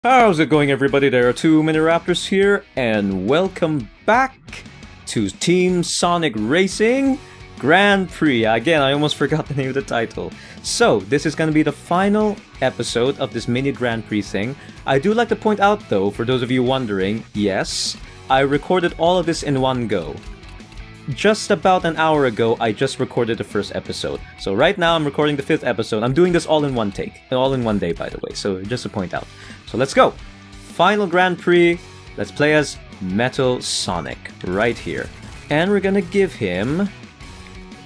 How's it going, everybody? There are twomanyraptors here, and welcome back to Team Sonic Racing Grand Prix. Again, I almost forgot the name of the title. So, this is going to be the final episode of this mini Grand Prix thing. I do like to point out, though, for those of you wondering, yes, I recorded all of this in one go. Just about an hour ago, I just recorded the first episode. So right now, I'm recording the 5th episode. I'm doing this all in one take. All in one day, by the way. So just to point out. So let's go! Final Grand Prix. Let's play as Metal Sonic. Right here. And we're gonna give him...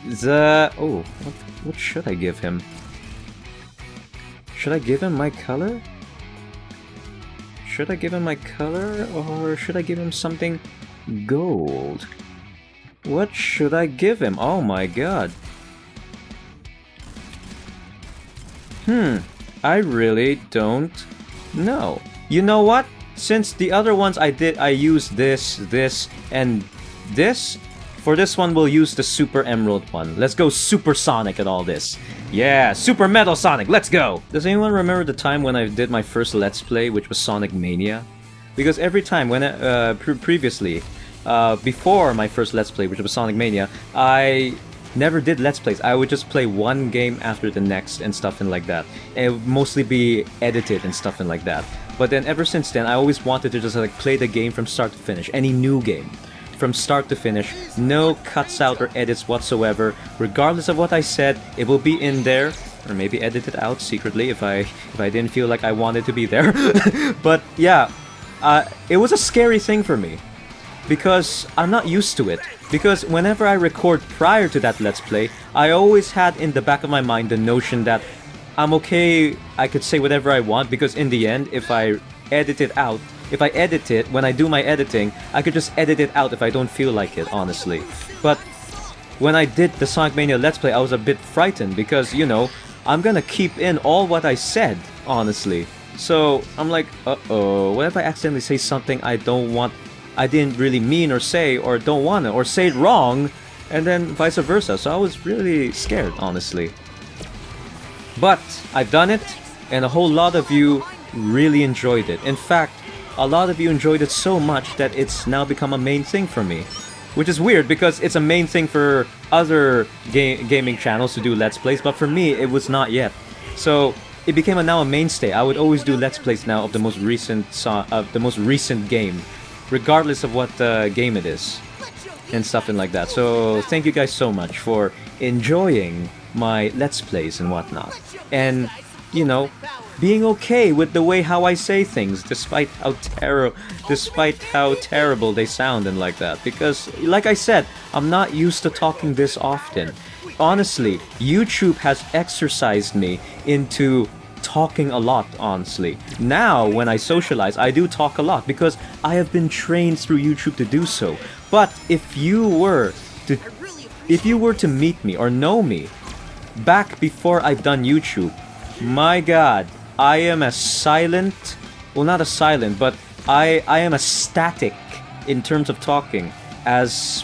the... Oh, what should I give him? Should I give him my color? Should I give him my color? Or should I give him something gold? What should I give him? Oh my god. I really don't know. You know what? Since the other ones I used this, and this. For this one, we'll use the Super Emerald one. Let's go Super Sonic at all this. Yeah, Super Metal Sonic, let's go! Does anyone remember the time when I did my first Let's Play, which was Sonic Mania? Because every time, when previously... before my first Let's Play, which was Sonic Mania, I never did Let's Plays. I would just play one game after the next and stuff and like that. And it would mostly be edited and stuff and like that. But then ever since then, I always wanted to just like play the game from start to finish. Any new game. From start to finish. No cuts out or edits whatsoever. Regardless of what I said, it will be in there. Or maybe edited out secretly if I didn't feel like I wanted to be there. But yeah, it was a scary thing for me. Because I'm not used to it. Because whenever I record prior to that Let's Play, I always had in the back of my mind the notion that I'm okay, I could say whatever I want, because in the end, if I edit it out, if I edit it, when I do my editing, I could just edit it out if I don't feel like it, honestly. But when I did the Sonic Mania Let's Play, I was a bit frightened because, you know, I'm gonna keep in all what I said, honestly. So, I'm like, uh-oh, what if I accidentally say something I don't want, I didn't really mean or say, or don't want to, or say it wrong, and then vice versa. So I was really scared, honestly. But I've done it, and a whole lot of you really enjoyed it. In fact, a lot of you enjoyed it so much that it's now become a main thing for me. Which is weird, because it's a main thing for other gaming channels to do Let's Plays, but for me, it was not yet. So it became now a mainstay. I would always do Let's Plays now of the most recent game, regardless of what game it is, and stuff and like that. So thank you guys so much for enjoying my Let's Plays and whatnot. And, you know, being okay with the way how I say things, despite how terrible they sound and like that. Because, like I said, I'm not used to talking this often. Honestly, YouTube has exercised me into talking a lot, honestly. Now, when I socialize, I do talk a lot because I have been trained through YouTube to do so. But if you were to meet me or know me back before I've done YouTube, my god, I am as silent, well, not as silent, but I am as static in terms of talking as,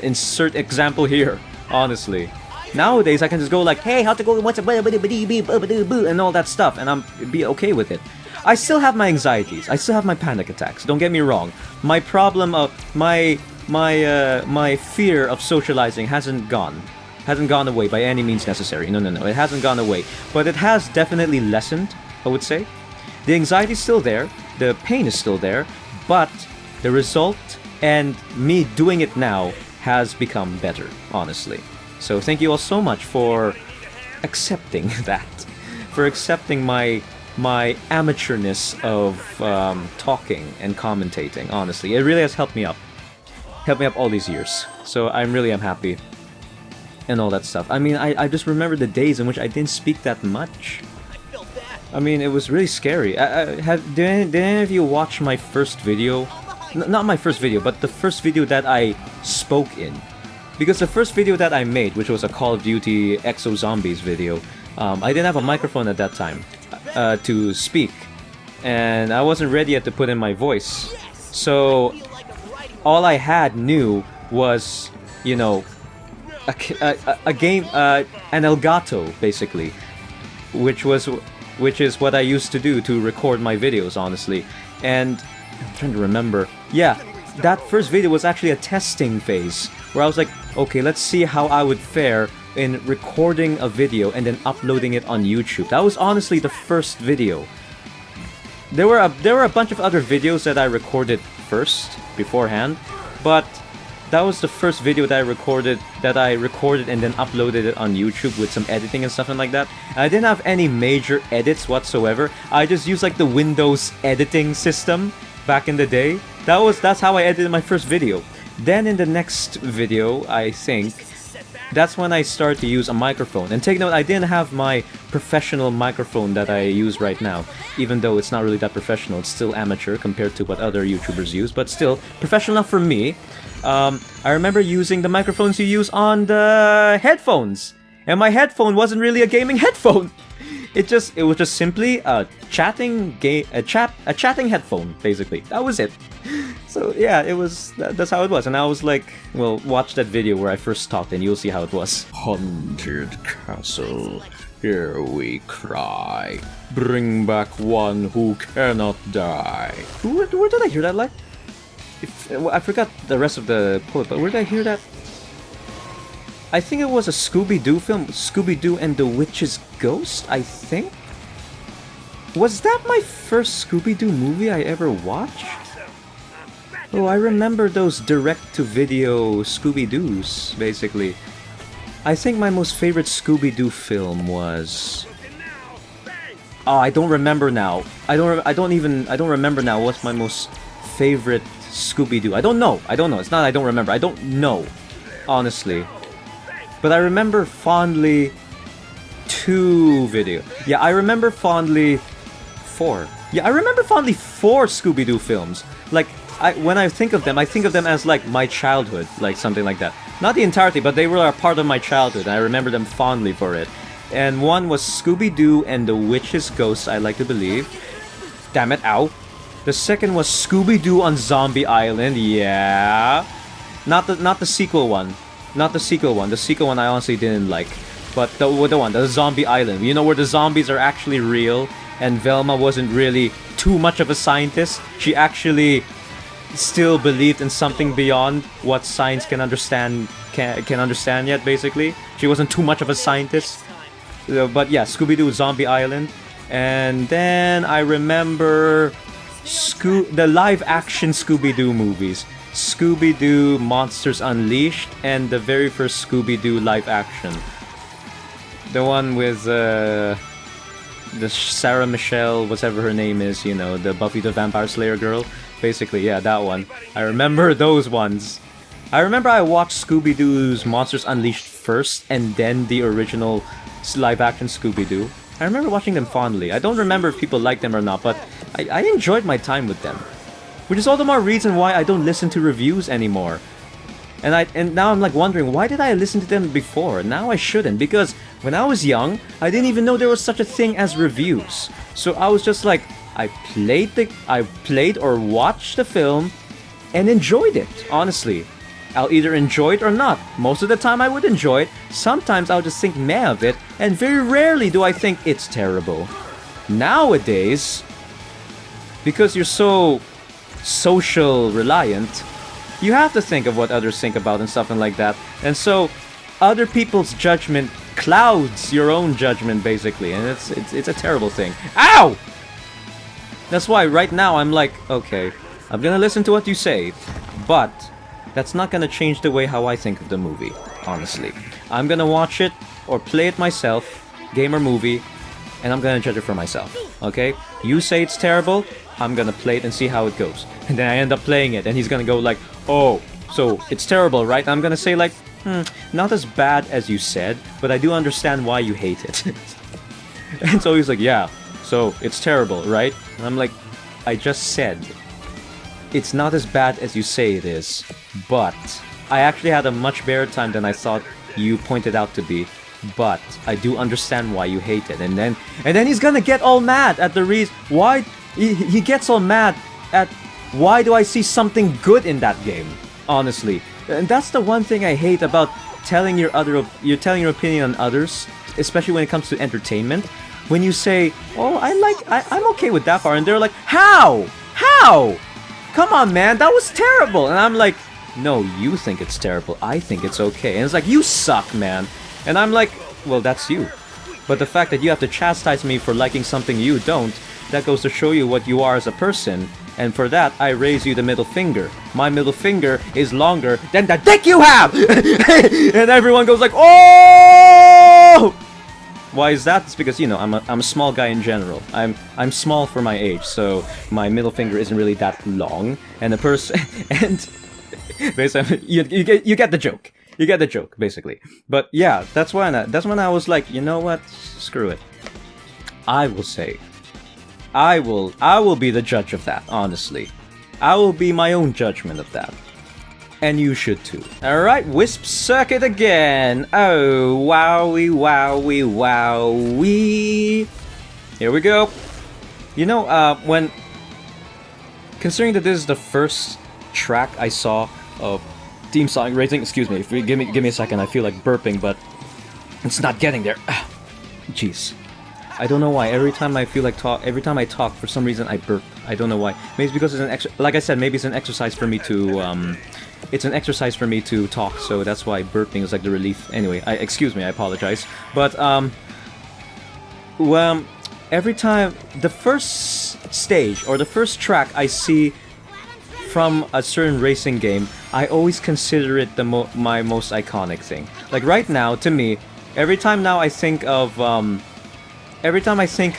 insert example here, honestly. Nowadays, I can just go like, hey, how's it going, what's up, and all that stuff, and I'm be okay with it. I still have my anxieties, I still have my panic attacks, don't get me wrong. My problem of, my fear of socializing hasn't gone away by any means necessary. No, it hasn't gone away. But it has definitely lessened, I would say. The anxiety is still there, the pain is still there, but the result and me doing it now has become better, honestly. So thank you all so much for accepting that, for accepting my amateurness of talking and commentating, honestly. It really has helped me up all these years. So I really am happy. And all that stuff. I mean, I just remember the days in which I didn't speak that much. I mean, it was really scary. Did any of you watch my first video? Not my first video, but the first video that I spoke in. Because the first video that I made, which was a Call of Duty Exo Zombies video, I didn't have a microphone at that time to speak. And I wasn't ready yet to put in my voice. So, all I knew was, you know, a game, an Elgato, basically, which was which is what I used to do to record my videos, honestly. And I'm trying to remember. Yeah, that first video was actually a testing phase, where I was like, okay, let's see how I would fare in recording a video and then uploading it on YouTube. That was honestly the first video. There were a bunch of other videos that I recorded first, beforehand, but that was the first video that I recorded and then uploaded it on YouTube with some editing and stuff like that. And I didn't have any major edits whatsoever. I just used like the Windows editing system back in the day. That's how I edited my first video. Then in the next video, I think, that's when I started to use a microphone. And take note, I didn't have my professional microphone that I use right now. Even though it's not really that professional, it's still amateur compared to what other YouTubers use, but still professional enough for me. I remember using the microphones you use on the headphones. And my headphone wasn't really a gaming headphone. It was just simply a chatting headphone, basically. That was it. So yeah, that's how it was. And I was like, well, watch that video where I first talked and you'll see how it was. Haunted castle, here we cry. Bring back one who cannot die. Where did I hear that line? I forgot the rest of the quote, but where did I hear that? I think it was a Scooby-Doo film, Scooby-Doo and the Witch's Ghost, I think? Was that my first Scooby-Doo movie I ever watched? Oh, I remember those direct-to-video Scooby-Doos, basically. I think my most favorite Scooby-Doo film was... Oh, I don't remember now. I don't remember now what's my most favorite Scooby-Doo. I don't know. It's not I don't remember. I don't know, honestly. But I remember fondly 2 videos. Yeah, I remember fondly 4. Yeah, I remember fondly 4 Scooby-Doo films. Like, when I think of them as like my childhood, like something like that. Not the entirety, but they were a part of my childhood, and I remember them fondly for it. And one was Scooby-Doo and the Witch's Ghost, I like to believe. Damn it, ow. The second was Scooby-Doo on Zombie Island, yeah. Not the sequel one. Not the sequel one. The sequel one I honestly didn't like. But the one, the Zombie Island. You know, where the zombies are actually real, and Velma wasn't really too much of a scientist. She actually still believed in something beyond what science can understand yet, basically. She wasn't too much of a scientist. But yeah, Scooby-Doo Zombie Island. And then I remember the live-action Scooby-Doo movies. Scooby-Doo Monsters Unleashed and the very first Scooby-Doo live-action. The one with the Sarah Michelle, whatever her name is, you know, the Buffy the Vampire Slayer girl. Basically, yeah, that one. I remember those ones. I remember I watched Scooby-Doo's Monsters Unleashed first, and then the original live-action Scooby-Doo. I remember watching them fondly. I don't remember if people liked them or not, but I enjoyed my time with them. Which is all the more reason why I don't listen to reviews anymore. And now I'm like wondering, why did I listen to them before? Now I shouldn't, because when I was young, I didn't even know there was such a thing as reviews. So I was just like, I played or watched the film and enjoyed it, honestly. I'll either enjoy it or not. Most of the time I would enjoy it. Sometimes I'll just think meh of it, and very rarely do I think it's terrible. Nowadays, because you're so social reliant, you have to think of what others think about and stuff and like that. And so other people's judgment clouds your own judgment, basically, and it's a terrible thing. Ow! That's why right now I'm like, okay, I'm gonna listen to what you say, but that's not gonna change the way how I think of the movie, honestly. I'm gonna watch it or play it myself, game or movie, and I'm gonna judge it for myself, okay? You say it's terrible, I'm gonna play it and see how it goes. And then I end up playing it, and he's gonna go like, oh, so it's terrible, right? I'm gonna say like, not as bad as you said, but I do understand why you hate it. And so he's like, yeah, so it's terrible, right? And I'm like, I just said, it's not as bad as you say it is, but I actually had a much better time than I thought you pointed out to be. But I do understand why you hate it. And then he's gonna get all mad at the reason why he gets all mad at why do I see something good in that game, honestly. And that's the one thing I hate about telling your opinion on others, especially when it comes to entertainment. when you say, "Oh, I'm okay with that part," and they're like, "How? How? Come on, man, that was terrible." And I'm like, "No, you think it's terrible. I think it's okay." And it's like, "You suck, man." And I'm like, "Well, that's you. But the fact that you have to chastise me for liking something you don't, that goes to show you what you are as a person. And for that, I raise you the middle finger. My middle finger is longer than the dick you have!" And everyone goes like, "Oh!" Why is that? It's because, you know, I'm a small guy in general. I'm small for my age, so my middle finger isn't really that long. And the person and basically you get the joke. You get the joke, basically. But yeah, that's when I was like, you know what? Screw it. I will say, I will be the judge of that, honestly. I will be my own judgment of that. And you should too. Alright, Wisp Circuit again. Oh, wowie, wowie, wowie. Here we go. You know, when... Considering that this is the first track I saw of Team Sonic Racing... Excuse me, if you give me a second, I feel like burping, but... It's not getting there. Jeez. I don't know why. Every time I talk, for some reason I burp. I don't know why. Maybe it's because it's like I said, maybe it's an exercise for me to it's an exercise for me to talk, so that's why burping is like the relief. Anyway, excuse me, I apologize. But well, every time the first stage or the first track I see from a certain racing game, I always consider it my most iconic thing. Like right now, to me, every time I think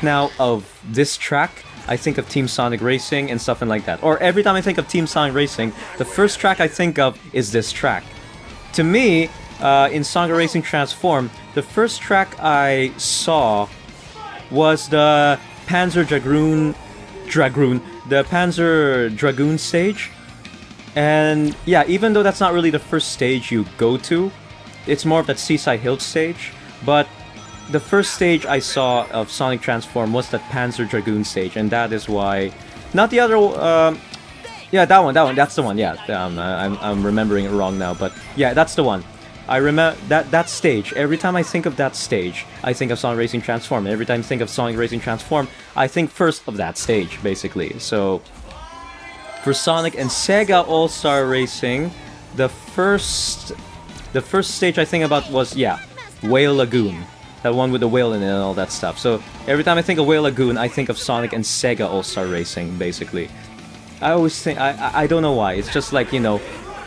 now of this track, I think of Team Sonic Racing and stuff like that. Or every time I think of Team Sonic Racing, the first track I think of is this track. To me, in Sonic Racing Transform, the first track I saw was the Panzer Dragoon stage. And yeah, even though that's not really the first stage you go to, it's more of that Seaside Hill stage. But the first stage I saw of Sonic Transform was that Panzer Dragoon stage, and that is why... Not the other... yeah, that one, that's the one, yeah. I'm remembering it wrong now, but yeah, that's the one. I remember that stage. Every time I think of that stage, I think of Sonic Racing Transform. Every time I think of Sonic Racing Transform, I think first of that stage, basically. So, for Sonic and Sega All-Star Racing, the first stage I think about was, yeah, Whale Lagoon. That one with the whale in it and all that stuff. So every time I think of Whale Lagoon, I think of Sonic and Sega All-Star Racing, basically. I always think... I don't know why. It's just like, you know,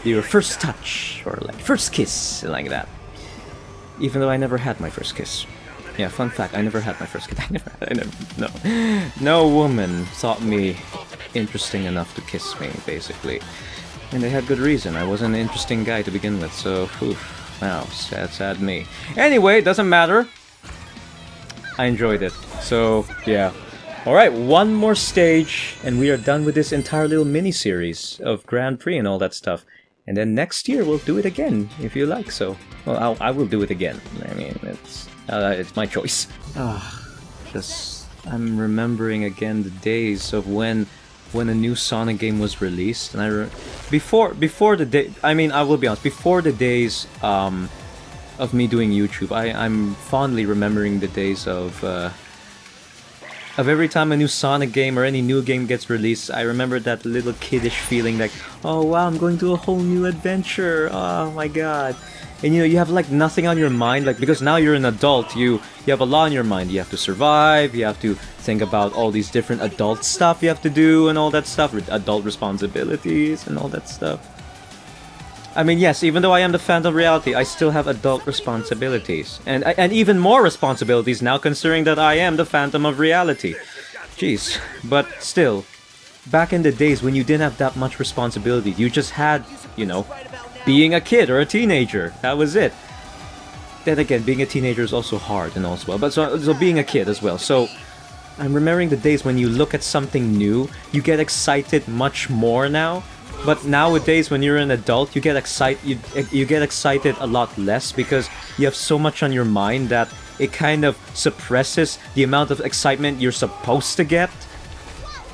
your first touch, or like first kiss, like that. Even though I never had my first kiss. Yeah, fun fact, I never had my first kiss. No woman thought me interesting enough to kiss me, basically. And they had good reason. I wasn't an interesting guy to begin with, so... Oof, wow, sad me. Anyway, doesn't matter. I enjoyed it. So, yeah. Alright, one more stage, and we are done with this entire little mini-series of Grand Prix and all that stuff. And then next year we'll do it again, if you like so. Well, I will do it again. I mean, it's my choice. I'm remembering again the days of when a new Sonic game was released, and before the day. I mean, I will be honest. Before the days of me doing YouTube, I'm fondly remembering the days of every time a new Sonic game or any new game gets released. I remember that little kiddish feeling like, oh wow, I'm going to a whole new adventure. Oh my god. And you know, you have like nothing on your mind, like, because now you're an adult, you have a lot on your mind. You have to survive, you have to think about all these different adult stuff you have to do and all that stuff, adult responsibilities and all that stuff. I mean, yes, even though I am the Phantom of Reality, I still have adult responsibilities. And even more responsibilities now, considering that I am the Phantom of Reality. Jeez. But still, back in the days when you didn't have that much responsibility, you just had, you know, being a kid or a teenager. That was it. Then again, being a teenager is also hard and also well. But so being a kid as well. So I'm remembering the days when you look at something new, you get excited much more now. But nowadays, when you're an adult, you get excited a lot less because you have so much on your mind that it kind of suppresses the amount of excitement you're supposed to get.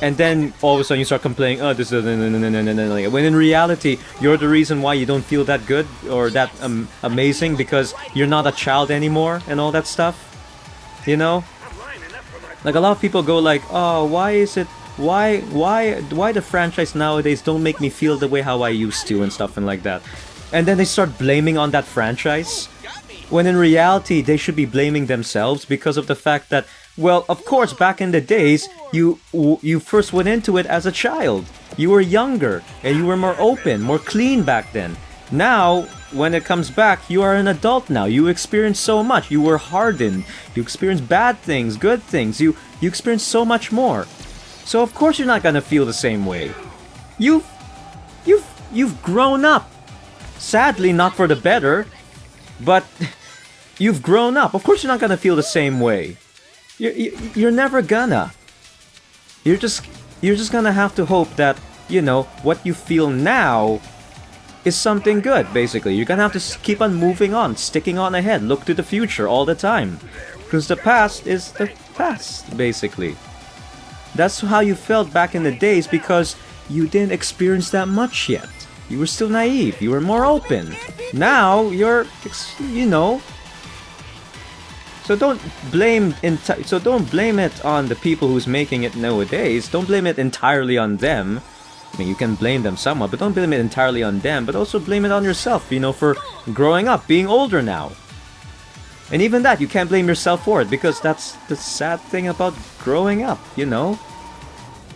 And then all of a sudden you start complaining, oh, this is... When in reality, you're the reason why you don't feel that good or that amazing because you're not a child anymore and all that stuff. You know? Like a lot of people go like, oh, why the franchise nowadays don't make me feel the way how I used to and stuff and like that. And then they start blaming on that franchise. When in reality, they should be blaming themselves because of the fact that, well, of course, back in the days, you first went into it as a child. You were younger, and you were more open, more clean back then. Now, when it comes back, you are an adult now. You experience so much. You were hardened. You experience bad things, good things. You experience so much more. So of course you're not gonna feel the same way. You've grown up. Sadly, not for the better, but you've grown up. Of course you're not gonna feel the same way. You're never gonna. You're just gonna have to hope that, you know, what you feel now is something good, basically. You're gonna have to keep on moving on, sticking on ahead, look to the future all the time. Because the past is the past, basically. That's how you felt back in the days because you didn't experience that much yet. You were still naive, you were more open. Now, you're, you know... So don't blame it on the people who's making it nowadays. Don't blame it entirely on them. I mean, you can blame them somewhat, but don't blame it entirely on them. But also blame it on yourself, you know, for growing up, being older now. And even that, you can't blame yourself for it, because that's the sad thing about growing up, you know?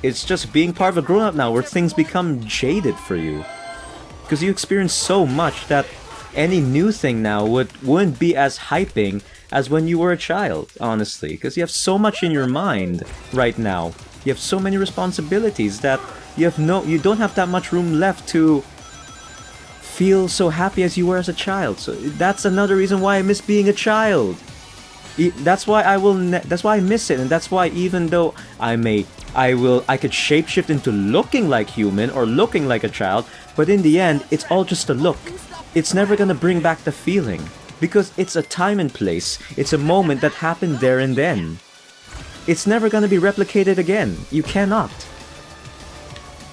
It's just being part of a grown-up now, where things become jaded for you. Because you experience so much that any new thing now wouldn't be as hyping as when you were a child, honestly. Because you have so much in your mind right now. You have so many responsibilities that you don't have that much room left to feel so happy as you were as a child. So that's another reason why I miss being a child. That's why that's why I miss it, and that's why even though I could shapeshift into looking like human or looking like a child, but in the end, it's all just a look. It's never gonna bring back the feeling, because it's a time and place. It's a moment that happened there and then. It's never gonna be replicated again. You cannot.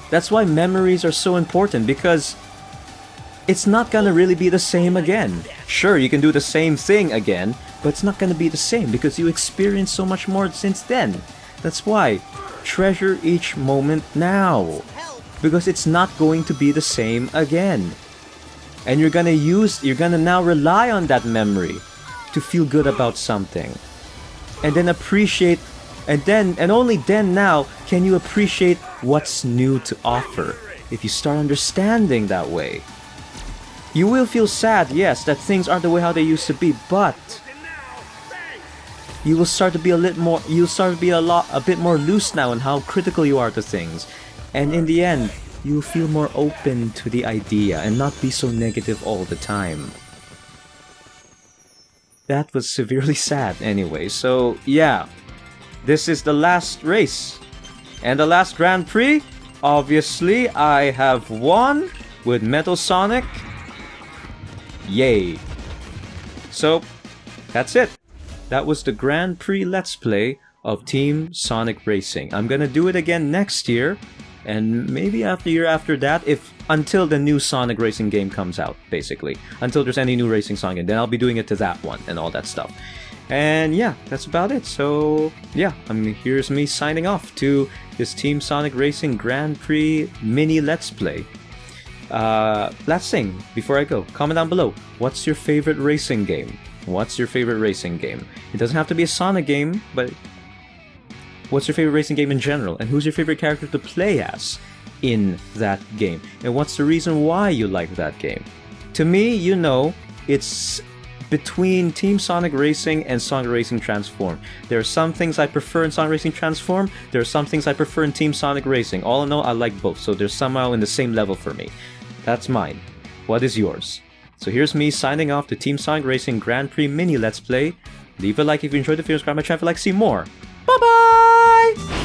That's why memories are so important, because it's not gonna really be the same again. Sure, you can do the same thing again, but it's not gonna be the same because you experienced so much more since then. That's why, treasure each moment now, because it's not going to be the same again. And you're gonna now rely on that memory to feel good about something. And then appreciate, and only then now can you appreciate what's new to offer. If you start understanding that way. You will feel sad, yes, that things aren't the way how they used to be, but you will start to be a bit more loose now in how critical you are to things. And in the end, you will feel more open to the idea and not be so negative all the time. That was severely sad anyway, so yeah. This is the last race. And the last Grand Prix, obviously, I have won with Metal Sonic. Yay. So, that's it. That was the Grand Prix Let's Play of Team Sonic Racing. I'm gonna do it again next year, and maybe after year after that, until the new Sonic Racing game comes out, basically. Until there's any new racing Sonic game, then I'll be doing it to that one and all that stuff. And yeah, that's about it. So yeah, here's me signing off to this Team Sonic Racing Grand Prix mini Let's Play. Last thing, before I go, comment down below, what's your favorite racing game? What's your favorite racing game? It doesn't have to be a Sonic game, but what's your favorite racing game in general? And who's your favorite character to play as in that game? And what's the reason why you like that game? To me, you know, it's between Team Sonic Racing and Sonic Racing Transform. There are some things I prefer in Sonic Racing Transform, there are some things I prefer in Team Sonic Racing. All in all, I like both, so they're somehow in the same level for me. That's mine. What is yours? So here's me signing off the Team Sonic Racing Grand Prix mini Let's Play. Leave a like if you enjoyed the video, subscribe to my channel if you'd like to see more. Bye bye!